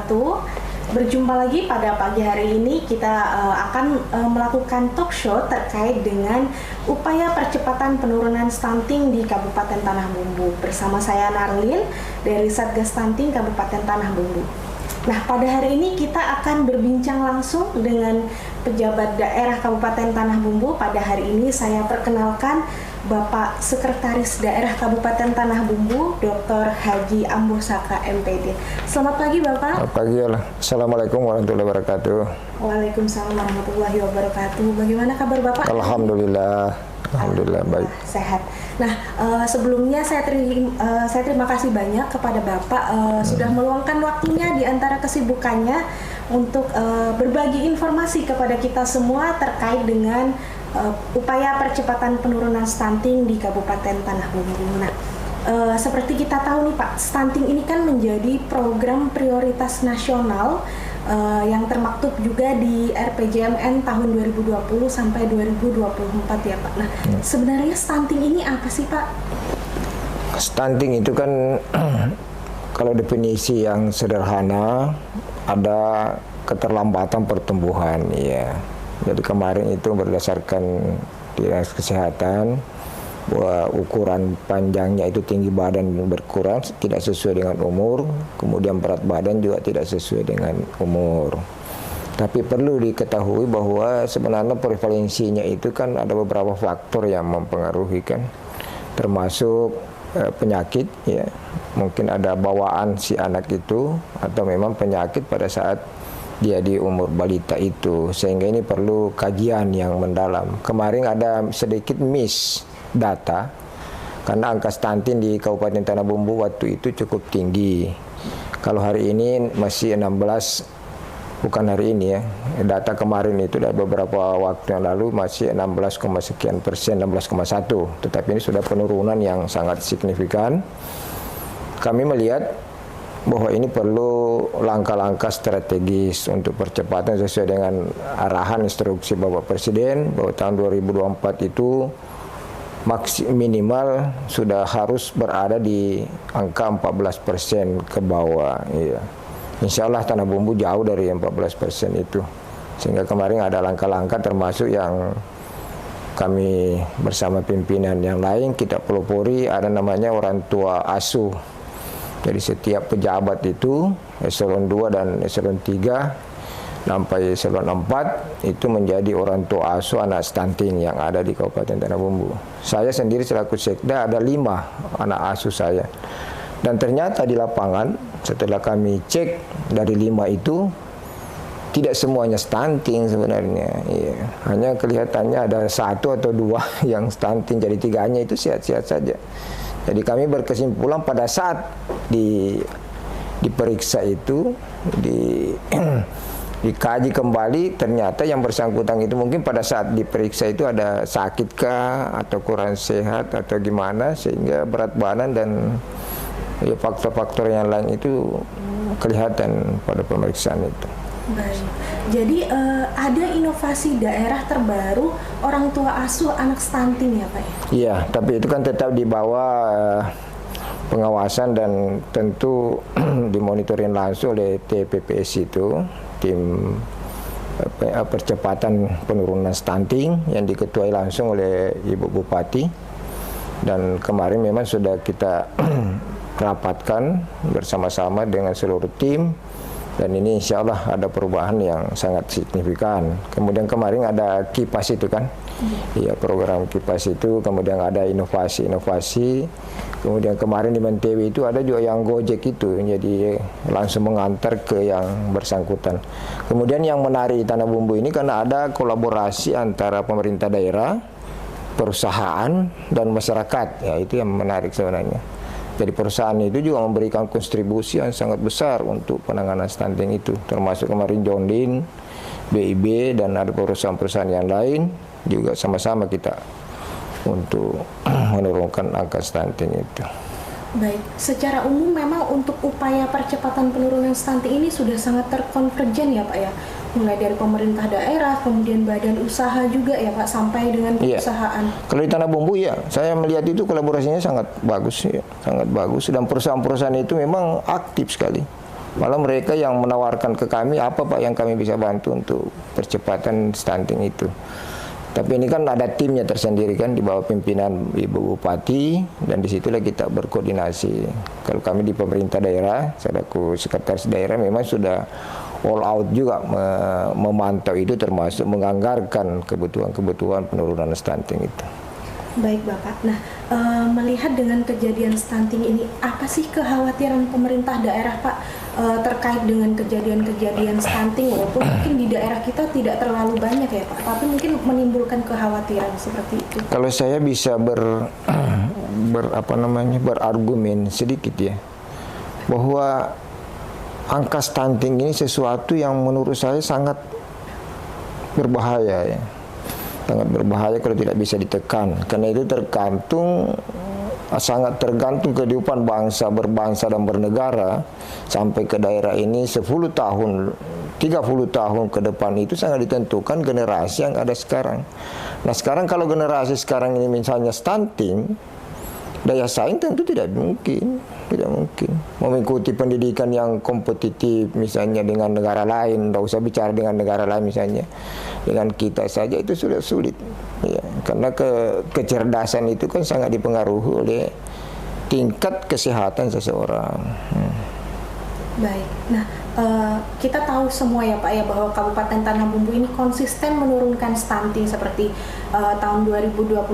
wabarakatuh. Berjumpa lagi pada pagi hari ini kita akan melakukan talk show terkait dengan upaya percepatan penurunan stunting di Kabupaten Tanah Bumbu. Bersama saya Narlin dari Satgas Stunting Kabupaten Tanah Bumbu. Nah, pada hari ini kita akan berbincang langsung dengan pejabat daerah Kabupaten Tanah Bumbu. Pada hari ini saya perkenalkan Bapak Sekretaris Daerah Kabupaten Tanah Bumbu, Dr. Haji Ambosaka MPD. Selamat pagi Bapak. Selamat pagi. Assalamualaikum warahmatullahi wabarakatuh. Waalaikumsalam warahmatullahi wabarakatuh. Bagaimana kabar Bapak? Alhamdulillah. Alhamdulillah baik. Sehat. Nah, sebelumnya saya terima kasih banyak kepada Bapak sudah meluangkan waktunya di antara kesibukannya untuk berbagi informasi kepada kita semua terkait dengan upaya percepatan penurunan stunting di Kabupaten Tanah Bumbu. Nah, seperti kita tahu nih Pak, stunting ini kan menjadi program prioritas nasional yang termaktub juga di RPJMN tahun 2020 sampai 2024 ya Pak. Nah, sebenarnya stunting ini apa sih Pak? Stunting itu kan kalau definisi yang sederhana ada keterlambatan pertumbuhan ya. Jadi kemarin itu berdasarkan Dinas Kesehatan bahwa ukuran panjangnya itu tinggi badan berkurang tidak sesuai dengan umur, kemudian berat badan juga tidak sesuai dengan umur. Tapi perlu diketahui bahwa sebenarnya prevalensinya itu kan ada beberapa faktor yang mempengaruhi kan, termasuk penyakit ya, mungkin ada bawaan si anak itu atau memang penyakit pada saat dia di umur balita itu, sehingga ini perlu kajian yang mendalam. Kemarin ada sedikit miss data karena angka stunting di Kabupaten Tanah Bumbu waktu itu cukup tinggi. Kalau hari ini masih 16, bukan hari ini ya, data kemarin itu dari beberapa waktu yang lalu masih 16, sekian persen, 16,1, tetapi ini sudah penurunan yang sangat signifikan. Kami melihat bahwa ini perlu langkah-langkah strategis untuk percepatan sesuai dengan arahan instruksi Bapak Presiden bahwa tahun 2024 itu minimal sudah harus berada di angka 14% ke bawah ya. Insya Allah Tanah Bumbu jauh dari 14% itu, sehingga kemarin ada langkah-langkah termasuk yang kami bersama pimpinan yang lain kita pelopori, ada namanya orang tua asuh. Jadi setiap pejabat itu eselon 2 dan eselon 3 sampai eselon 4 itu menjadi orang tua asuh anak stunting yang ada di Kabupaten Tanah Bumbu. Saya sendiri selaku sekda ada 5 anak asuh saya. Dan ternyata di lapangan setelah kami cek dari 5 itu tidak semuanya stunting sebenarnya. Ya. Hanya kelihatannya ada 1 atau 2 yang stunting, jadi 3-nya itu sehat-sehat saja. Jadi kami berkesimpulan pada saat diperiksa itu, dikaji kembali, ternyata yang bersangkutan itu mungkin pada saat diperiksa itu ada sakitkah atau kurang sehat atau gimana, sehingga berat badan dan ya, faktor-faktor yang lain itu kelihatan pada pemeriksaan itu. Baik. Jadi ada inovasi daerah terbaru orang tua asuh anak stunting ya Pak? Iya, tapi itu kan tetap di bawah pengawasan dan tentu dimonitorin langsung oleh TPPS itu, tim percepatan penurunan stunting yang diketuai langsung oleh Ibu Bupati. Dan kemarin memang sudah kita rapatkan bersama-sama dengan seluruh tim. Dan ini insya Allah ada perubahan yang sangat signifikan. Kemudian kemarin ada KIPAS itu kan, ya program KIPAS itu, kemudian ada inovasi-inovasi. Kemudian kemarin di Mentewi itu ada juga yang Gojek itu, jadi langsung mengantar ke yang bersangkutan. Kemudian yang menarik di Tanah Bumbu ini karena ada kolaborasi antara pemerintah daerah, perusahaan, dan masyarakat. Ya itu yang menarik sebenarnya. Jadi perusahaan itu juga memberikan kontribusi yang sangat besar untuk penanganan stunting itu, termasuk kemarin John Deere, BIB, dan ada perusahaan-perusahaan yang lain juga sama-sama kita untuk menurunkan angka stunting itu. Baik, secara umum memang untuk upaya percepatan penurunan stunting ini sudah sangat terkonvergen ya Pak ya, mulai dari pemerintah daerah, kemudian badan usaha juga ya Pak, sampai dengan perusahaan. Kalau di Tanah Bumbu ya, saya melihat itu kolaborasinya sangat bagus ya, sangat bagus, dan perusahaan-perusahaan itu memang aktif sekali Malah mereka yang menawarkan ke kami, apa Pak yang kami bisa bantu untuk percepatan stunting itu. Tapi ini kan ada timnya tersendiri kan di bawah pimpinan Ibu Bupati, dan disitulah kita berkoordinasi. Kalau kami di pemerintah daerah, selaku sekretaris daerah memang sudah all out juga memantau itu, termasuk menganggarkan kebutuhan-kebutuhan penurunan stunting itu. Baik Bapak, nah melihat dengan kejadian stunting ini, apa sih kekhawatiran pemerintah daerah Pak terkait dengan kejadian-kejadian stunting, walaupun mungkin di daerah kita tidak terlalu banyak ya Pak, tapi mungkin menimbulkan kekhawatiran seperti itu. Kalau saya bisa berargumen sedikit ya, bahwa angka stunting ini sesuatu yang menurut saya sangat berbahaya ya. Sangat berbahaya kalau tidak bisa ditekan, karena itu sangat tergantung kehidupan bangsa, berbangsa dan bernegara sampai ke daerah ini 10 tahun, 30 tahun ke depan itu sangat ditentukan generasi yang ada sekarang. Nah sekarang kalau generasi sekarang ini misalnya stunting, daya saing tentu tidak mungkin mengikuti pendidikan yang kompetitif misalnya dengan negara lain. Tidak usah bicara dengan negara lain, misalnya dengan kita saja itu sudah sulit ya, karena kecerdasan itu kan sangat dipengaruhi oleh tingkat kesehatan seseorang. Baik, nah kita tahu semua ya Pak ya bahwa Kabupaten Tanah Bumbu ini konsisten menurunkan stunting, seperti tahun 2021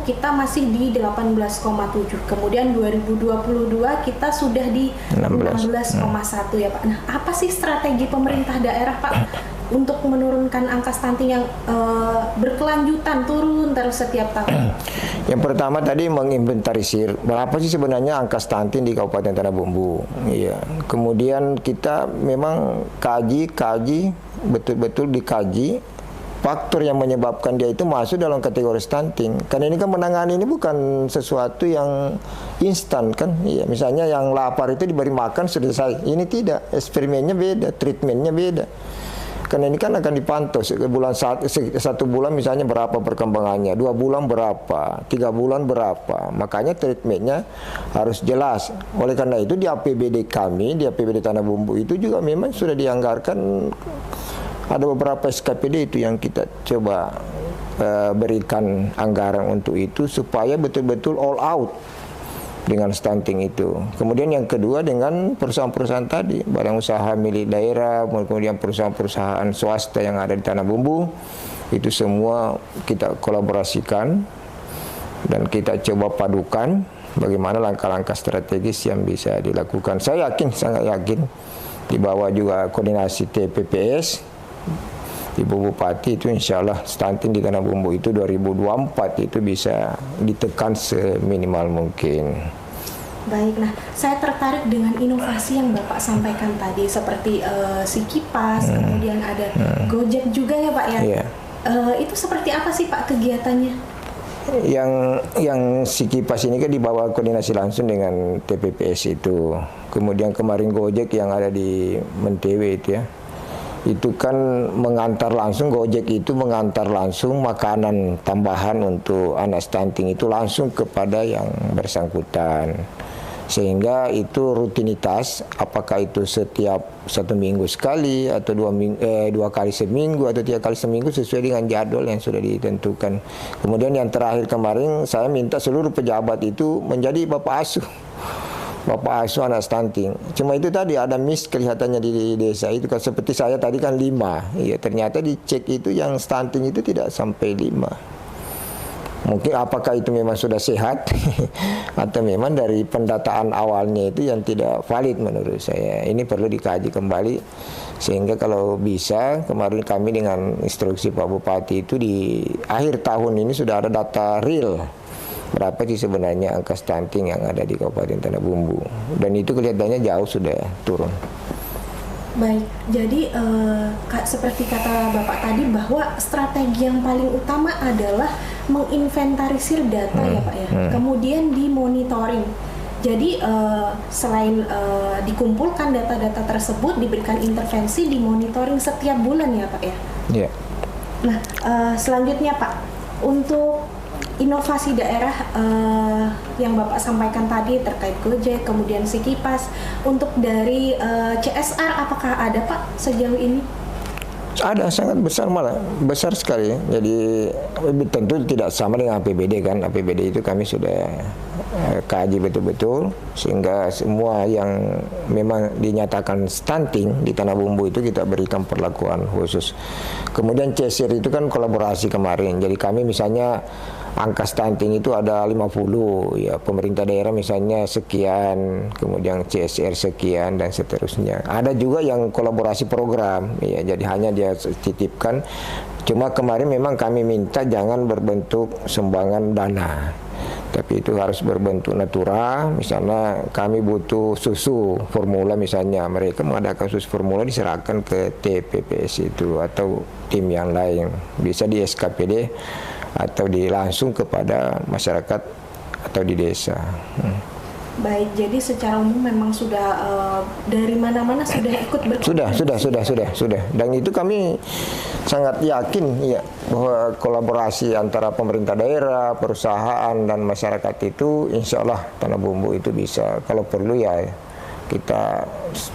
kita masih di 18,7, kemudian 2022 kita sudah di 16,1 ya Pak. Nah apa sih strategi pemerintah daerah Pak untuk menurunkan angka stunting yang berkelanjutan turun terus setiap tahun? Yang pertama tadi menginventarisir berapa sih sebenarnya angka stunting di Kabupaten Tanah Bumbu. Iya. Kemudian kita memang kaji betul-betul dikaji faktor yang menyebabkan dia itu masuk dalam kategori stunting. Karena ini kan menangani ini bukan sesuatu yang instan kan. Iya, misalnya yang lapar itu diberi makan selesai. Ini tidak, eksperimennya beda, treatmentnya beda. Karena ini kan akan dipantau satu bulan misalnya berapa perkembangannya, 2 bulan berapa, 3 bulan berapa. Makanya treatmentnya harus jelas. Oleh karena itu di APBD kami, di APBD Tanah Bumbu itu juga memang sudah dianggarkan ada beberapa SKPD itu yang kita coba berikan anggaran untuk itu supaya betul-betul all out dengan stunting itu. Kemudian yang kedua dengan perusahaan-perusahaan tadi, badan usaha milik daerah, kemudian perusahaan-perusahaan swasta yang ada di Tanah Bumbu, itu semua kita kolaborasikan dan kita coba padukan bagaimana langkah-langkah strategis yang bisa dilakukan. Saya yakin, sangat yakin, di bawah juga koordinasi TPPS, Ibu Bupati, itu insya Allah stunting di Tanah Bumbu itu 2024 itu bisa ditekan seminimal mungkin. Baik, nah saya tertarik dengan inovasi yang Bapak sampaikan tadi, seperti si kipas, kemudian ada Gojek juga ya Pak ya. Yeah. Itu seperti apa sih Pak kegiatannya? Yang si kipas ini kan dibawa koordinasi langsung dengan TPPS itu. Kemudian kemarin Gojek yang ada di Mentewe itu ya, itu kan mengantar langsung, Gojek itu mengantar langsung makanan tambahan untuk anak stunting itu langsung kepada yang bersangkutan, sehingga itu rutinitas, apakah itu setiap 1 minggu sekali atau 2 kali seminggu atau 3 kali seminggu sesuai dengan jadwal yang sudah ditentukan. Kemudian yang terakhir kemarin saya minta seluruh pejabat itu menjadi bapak asuh anak stunting. Cuma itu tadi ada miss kelihatannya di desa itu kan, seperti saya tadi kan 5. Iya, ternyata dicek itu yang stunting itu tidak sampai 5. Mungkin apakah itu memang sudah sehat atau memang dari pendataan awalnya itu yang tidak valid menurut saya. Ini perlu dikaji kembali, sehingga kalau bisa kemarin kami dengan instruksi Pak Bupati itu di akhir tahun ini sudah ada data real berapa sih sebenarnya angka stunting yang ada di Kabupaten Tanah Bumbu, dan itu kelihatannya jauh sudah turun. Baik, jadi seperti kata Bapak tadi bahwa strategi yang paling utama adalah menginventarisir data ya Pak ya, kemudian dimonitoring. Jadi selain dikumpulkan data-data tersebut, diberikan intervensi, dimonitoring setiap bulan ya Pak ya. Iya. Nah selanjutnya Pak, untuk inovasi daerah yang Bapak sampaikan tadi terkait Gojek, kemudian Sikipas, untuk dari CSR apakah ada Pak sejauh ini? Ada, sangat besar, malah besar sekali. Jadi tentu tidak sama dengan APBD kan. APBD itu kami sudah kaji betul-betul, sehingga semua yang memang dinyatakan stunting di Tanah Bumbu itu kita berikan perlakuan khusus. Kemudian CSR itu kan kolaborasi kemarin. Jadi kami misalnya angka stunting itu ada 50, ya pemerintah daerah misalnya sekian, kemudian CSR sekian dan seterusnya. Ada juga yang kolaborasi program, ya jadi hanya dia titipkan. Cuma kemarin memang kami minta jangan berbentuk sumbangan dana, tapi itu harus berbentuk natural. Misalnya kami butuh susu formula, misalnya mereka mengadakan susu formula diserahkan ke TPPS itu atau tim yang lain, bisa di SKPD atau langsung kepada masyarakat atau di desa. Baik, jadi secara umum memang sudah dari mana-mana sudah ikut berkontribusi. Sudah. Dan itu kami sangat yakin ya bahwa kolaborasi antara pemerintah daerah, perusahaan dan masyarakat itu, insya Allah Tanah Bumbu itu bisa, kalau perlu ya kita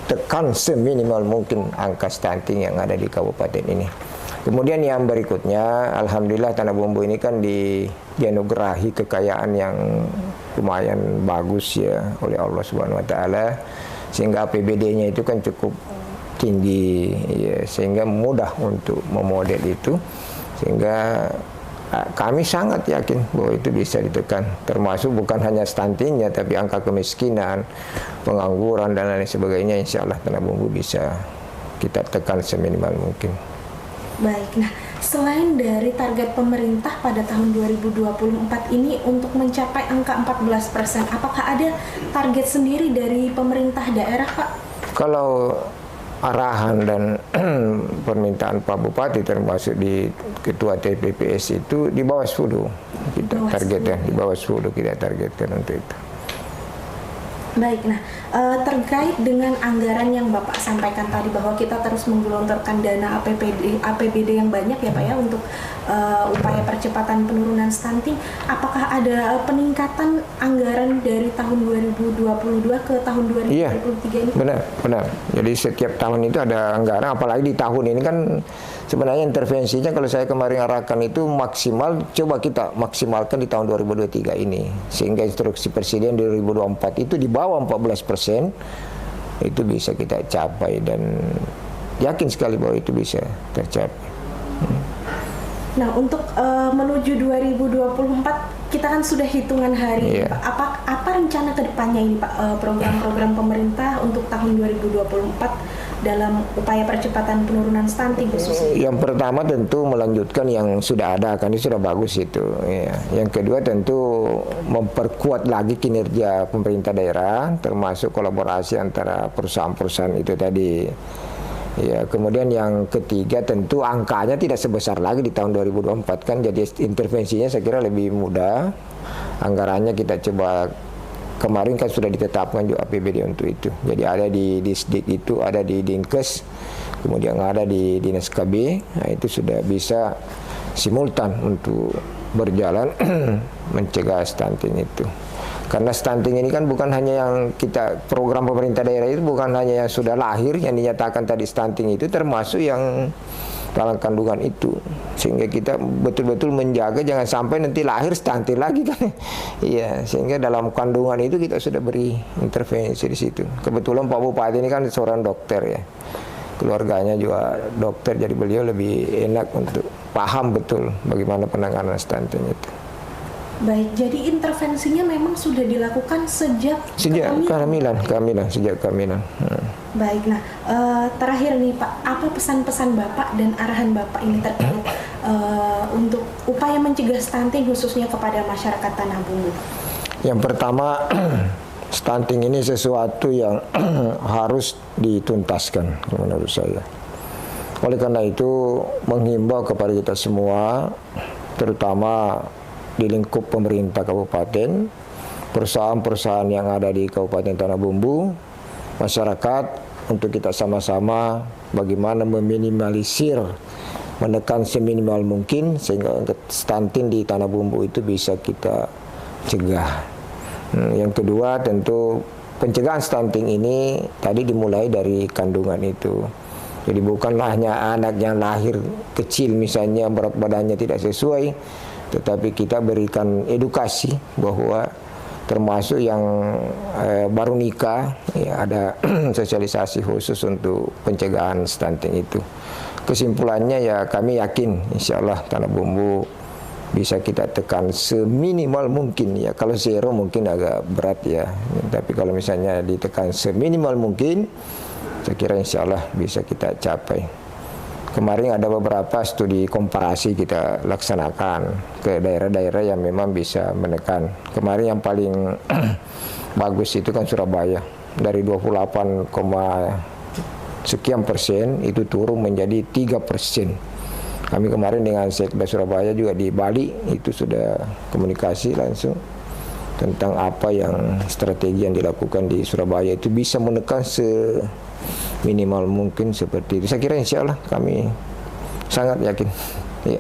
tekan seminimal mungkin angka stunting yang ada di kabupaten ini. Kemudian yang berikutnya, alhamdulillah Tanah Bumbu ini kan dianugerahi kekayaan yang lumayan bagus ya oleh Allah Subhanahu wa taala, sehingga APBD-nya itu kan cukup tinggi ya, sehingga mudah untuk memodel itu, sehingga kami sangat yakin bahwa itu bisa ditekan, termasuk bukan hanya stuntingnya tapi angka kemiskinan, pengangguran dan lain sebagainya. Insya Allah Tanah Bumbu bisa kita tekan seminimal mungkin. Baik, nah selain dari target pemerintah pada tahun 2024 ini untuk mencapai angka 14%, apakah ada target sendiri dari pemerintah daerah Pak? Kalau arahan dan permintaan Pak Bupati termasuk di Ketua TPPS itu di bawah 10 kita targetkan, di bawah 10 kita targetkan untuk itu. Baik, nah terkait dengan anggaran yang Bapak sampaikan tadi bahwa kita terus menggelontorkan dana APBD yang banyak ya Pak ya untuk upaya percepatan penurunan stunting, apakah ada peningkatan anggaran dari tahun 2022 ke tahun 2023 iya, ini? Benar. Jadi setiap tahun itu ada anggaran, apalagi di tahun ini kan sebenarnya intervensinya kalau saya kemarin arahkan itu maksimal, coba kita maksimalkan di tahun 2023 ini, sehingga instruksi Presiden di 2024 itu di bawah 14% itu bisa kita capai, dan yakin sekali bahwa itu bisa tercapai. Nah, untuk menuju 2024 kita kan sudah hitungan hari. Yeah. Apa rencana ke depannya ini Pak, program-program pemerintah untuk tahun 2024 dalam upaya percepatan penurunan stunting khususnya? Yang pertama tentu melanjutkan yang sudah ada, kan itu sudah bagus itu ya. Yang kedua tentu memperkuat lagi kinerja pemerintah daerah, termasuk kolaborasi antara perusahaan-perusahaan itu tadi ya. Kemudian yang ketiga tentu angkanya tidak sebesar lagi di tahun 2024 kan, jadi intervensinya saya kira lebih mudah. Anggarannya kita coba, kemarin kan sudah ditetapkan juga APBD untuk itu. Jadi ada di Disdik itu, ada di Dinkes, kemudian ada di Dinas KB. Nah, itu sudah bisa simultan untuk berjalan mencegah stunting itu. Karena stunting ini kan bukan hanya yang kita, program pemerintah daerah itu bukan hanya yang sudah lahir yang dinyatakan tadi stunting itu, termasuk yang dalam kandungan itu, sehingga kita betul-betul menjaga jangan sampai nanti lahir stunting lagi kan. Iya, sehingga dalam kandungan itu kita sudah beri intervensi di situ. Kebetulan Pak Bupati ini kan seorang dokter ya, keluarganya juga dokter, jadi beliau lebih enak untuk paham betul bagaimana penanganan stunting itu. Baik, jadi intervensinya memang sudah dilakukan sejak kehamilan. Baik, nah terakhir nih Pak, apa pesan-pesan Bapak dan arahan Bapak ini terkait untuk upaya mencegah stunting khususnya kepada masyarakat Tanah Bumbu? Yang pertama, stunting ini sesuatu yang harus dituntaskan menurut saya. Oleh karena itu menghimbau kepada kita semua, terutama di lingkup pemerintah kabupaten, perusahaan-perusahaan yang ada di Kabupaten Tanah Bumbu, masyarakat, untuk kita sama-sama bagaimana meminimalisir menekan seminimal mungkin sehingga stunting di tanah bumbu itu bisa kita cegah. Yang kedua tentu pencegahan stunting ini tadi dimulai dari kandungan itu. Jadi bukanlah hanya anak yang lahir kecil misalnya berat badannya tidak sesuai, tetapi kita berikan edukasi bahwa termasuk yang baru nikah ya, ada sosialisasi khusus untuk pencegahan stunting itu. Kesimpulannya ya kami yakin insya Allah tanah bumbu bisa kita tekan seminimal mungkin ya. Kalau zero mungkin agak berat ya, tapi kalau misalnya ditekan seminimal mungkin, saya kira insya Allah bisa kita capai. Kemarin ada beberapa studi komparasi kita laksanakan ke daerah-daerah yang memang bisa menekan. Kemarin yang paling bagus itu kan Surabaya, dari 28, sekian persen itu turun menjadi 3%. Kami kemarin dengan Sekda Surabaya juga di Bali itu sudah komunikasi langsung tentang apa yang strategi yang dilakukan di Surabaya itu bisa menekan minimal mungkin seperti itu. Saya kira insya Allah kami sangat yakin. Ya.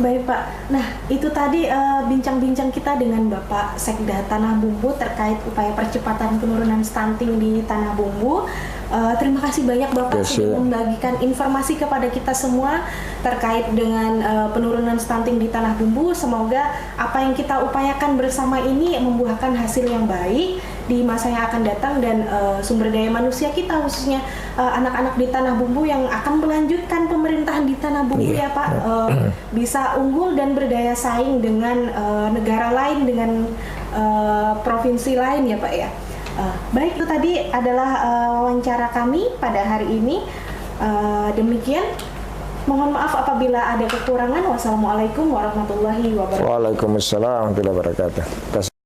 Baik Pak, nah itu tadi bincang-bincang kita dengan Bapak Sekda Tanah Bumbu terkait upaya percepatan penurunan stunting di Tanah Bumbu. Terima kasih banyak Bapak sudah membagikan informasi kepada kita semua terkait dengan penurunan stunting di Tanah Bumbu. Semoga apa yang kita upayakan bersama ini membuahkan hasil yang baik di masa yang akan datang, dan sumber daya manusia kita khususnya anak-anak di Tanah Bumbu yang akan melanjutkan pemerintahan di Tanah Bumbu ya Pak, bisa unggul dan berdaya saing dengan negara lain, dengan provinsi lain ya Pak ya. Baik, itu tadi adalah wawancara kami pada hari ini. Demikian, mohon maaf apabila ada kekurangan. Wassalamualaikum warahmatullahi wabarakatuh. Waalaikumsalam warahmatullahi wabarakatuh.